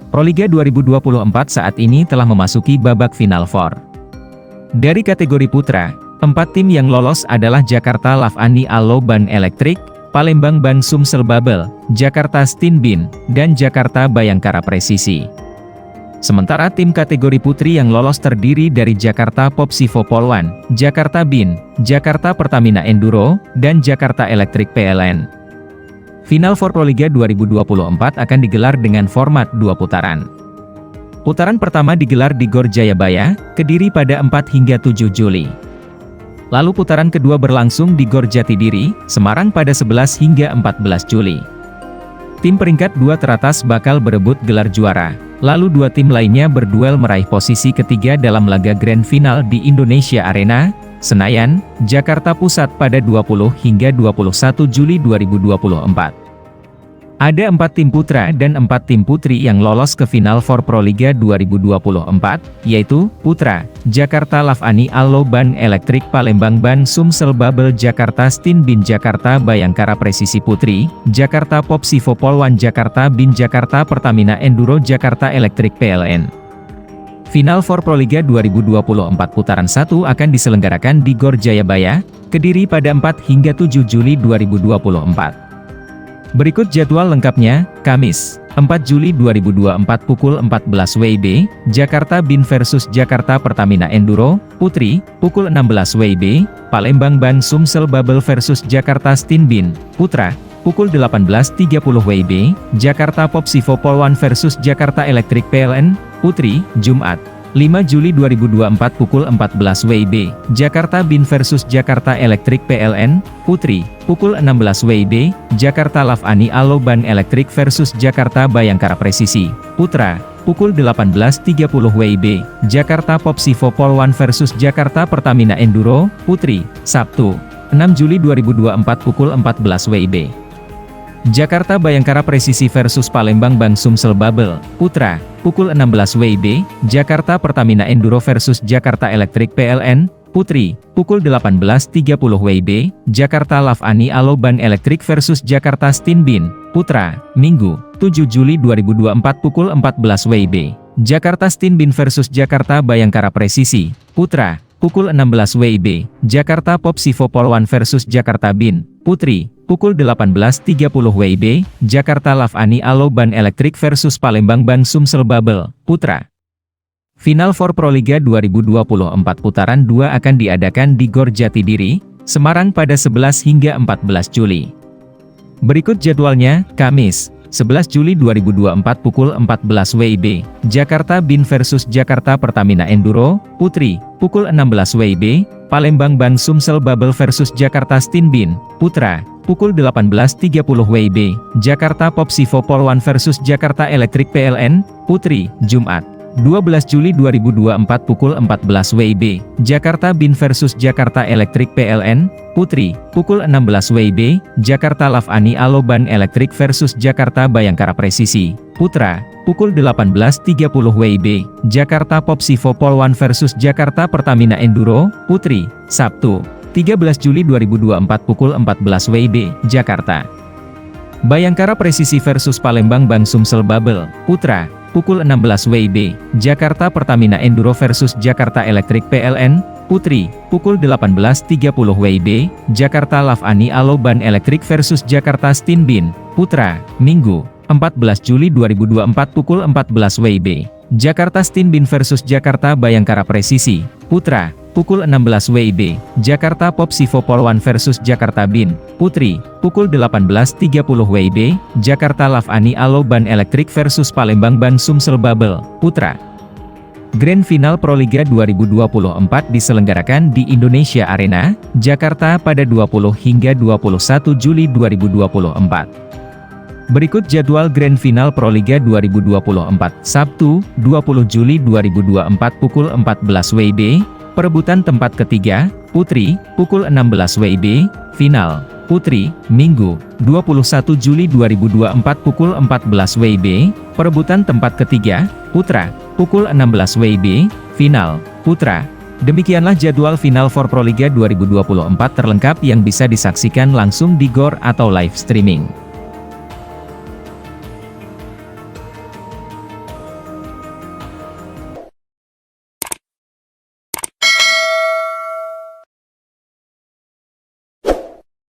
Proliga 2024 saat ini telah memasuki babak Final Four. Dari kategori putra, 4 tim yang lolos adalah Jakarta Lavani Allo Ban Elektrik, Palembang Ban Sumsel Babel, Jakarta Stin Bin, dan Jakarta Bayangkara Presisi. Sementara tim kategori putri yang lolos terdiri dari Jakarta Popsivo Polwan, Jakarta Bin, Jakarta Pertamina Enduro, dan Jakarta Elektrik PLN. Final Four Proliga 2024 akan digelar dengan format 2 putaran. Putaran pertama digelar di Gor Jayabaya, Kediri pada 4 hingga 7 Juli. Lalu putaran kedua berlangsung di Gor Jatidiri, Semarang pada 11 hingga 14 Juli. Tim peringkat 2 teratas bakal berebut gelar juara, lalu 2 tim lainnya berduel meraih posisi ketiga dalam laga Grand Final di Indonesia Arena, Senayan, Jakarta Pusat pada 20 hingga 21 Juli 2024. Ada 4 tim putra dan 4 tim putri yang lolos ke Final Four Proliga 2024, yaitu, Putra, Jakarta Lavani Allo Ban Elektrik Palembang Ban Sumsel Babel Jakarta Stin Bin Jakarta Bayangkara Presisi Putri, Jakarta Popsivo Polwan Jakarta Bin Jakarta Pertamina Enduro Jakarta Elektrik PLN. Final Four Proliga 2024 putaran 1 akan diselenggarakan di Gor Jayabaya, Kediri pada 4 hingga 7 Juli 2024. Berikut jadwal lengkapnya. Kamis, 4 Juli 2024 pukul 14 WIB, Jakarta Bin versus Jakarta Pertamina Enduro, Putri, pukul 16 WIB, Palembang Ban Sumsel Babel versus Jakarta Stin Bin, Putra, pukul 18.30 WIB, Jakarta Popsivo Polwan versus Jakarta Elektrik PLN, Putri, Jumat, 5 Juli 2024 pukul 14 WIB, Jakarta Bin versus Jakarta Elektrik PLN, Putri, pukul 16 WIB, Jakarta Lavani Allo Ban Elektrik versus Jakarta Bayangkara Presisi, Putra, pukul 18.30 WIB, Jakarta Popsivo Polwan versus Jakarta Pertamina Enduro, Putri, Sabtu, 6 Juli 2024 pukul 14 WIB. Jakarta Bayangkara Presisi versus Palembang Ban Sumsel Babel, Putra, pukul 16 WIB, Jakarta Pertamina Enduro versus Jakarta Elektrik PLN, Putri, pukul 18.30 WIB, Jakarta Lavani Allo Ban Elektrik versus Jakarta Stin Bin, Putra, Minggu, 7 Juli 2024 pukul 14 WIB, Jakarta Stin Bin versus Jakarta Bayangkara Presisi, Putra, pukul 16 WIB, Jakarta Popsivo Polwan versus Jakarta Bin, Putri, pukul 18.30 WIB, Jakarta Lavani Allo Ban Elektrik versus Palembang Ban Sumsel Babel, Putra. Final Four Proliga 2024 putaran 2 akan diadakan di Gor Jatidiri, Semarang pada 11 hingga 14 Juli. Berikut jadwalnya. Kamis, 11 Juli 2024 pukul 14 WIB, Jakarta Bin versus Jakarta Pertamina Enduro, Putri, pukul 16 WIB, Palembang Ban Sumsel Babel versus Jakarta Stin Bin, Putra, pukul 18.30 WIB, Jakarta Popsivo Polwan versus Jakarta Elektrik PLN, Putri, Jumat, 12 Juli 2024 pukul 14 WIB, Jakarta Bin versus Jakarta Elektrik PLN, Putri, pukul 16 WIB, Jakarta Lavani Allo Ban Elektrik versus Jakarta Bayangkara Presisi, Putra, pukul 18.30 WIB, Jakarta Popsivo Polwan versus Jakarta Pertamina Enduro, Putri, Sabtu, 13 Juli 2024 pukul 14 WIB, Jakarta. Bayangkara Presisi versus Palembang Ban Sumsel Babel, Putra, pukul 16 WIB, Jakarta Pertamina Enduro versus Jakarta Elektrik PLN, Putri, pukul 18.30 WIB, Jakarta Lavani Allo Ban Elektrik versus Jakarta Stin Bin, Putra, Minggu, 14 Juli 2024 pukul 14 WIB, Jakarta Stin Bin versus Jakarta Bayangkara Presisi, Putra, pukul 16 WIB, Jakarta Popsivo Polwan versus Jakarta Bin, Putri, pukul 18.30 WIB, Jakarta Lavani Allo Ban Elektrik versus Palembang Ban Sumsel Babel, Putra. Grand Final Proliga 2024 diselenggarakan di Indonesia Arena, Jakarta pada 20 hingga 21 Juli 2024. Berikut jadwal Grand Final Proliga 2024, Sabtu, 20 Juli 2024 pukul 14 WIB, perebutan tempat ketiga, Putri, pukul 16 WIB, Final, Putri, Minggu, 21 Juli 2024 pukul 14 WIB, perebutan tempat ketiga, Putra, pukul 16 WIB, Final, Putra. Demikianlah jadwal Final Four Proliga 2024 terlengkap yang bisa disaksikan langsung di GOR atau live streaming.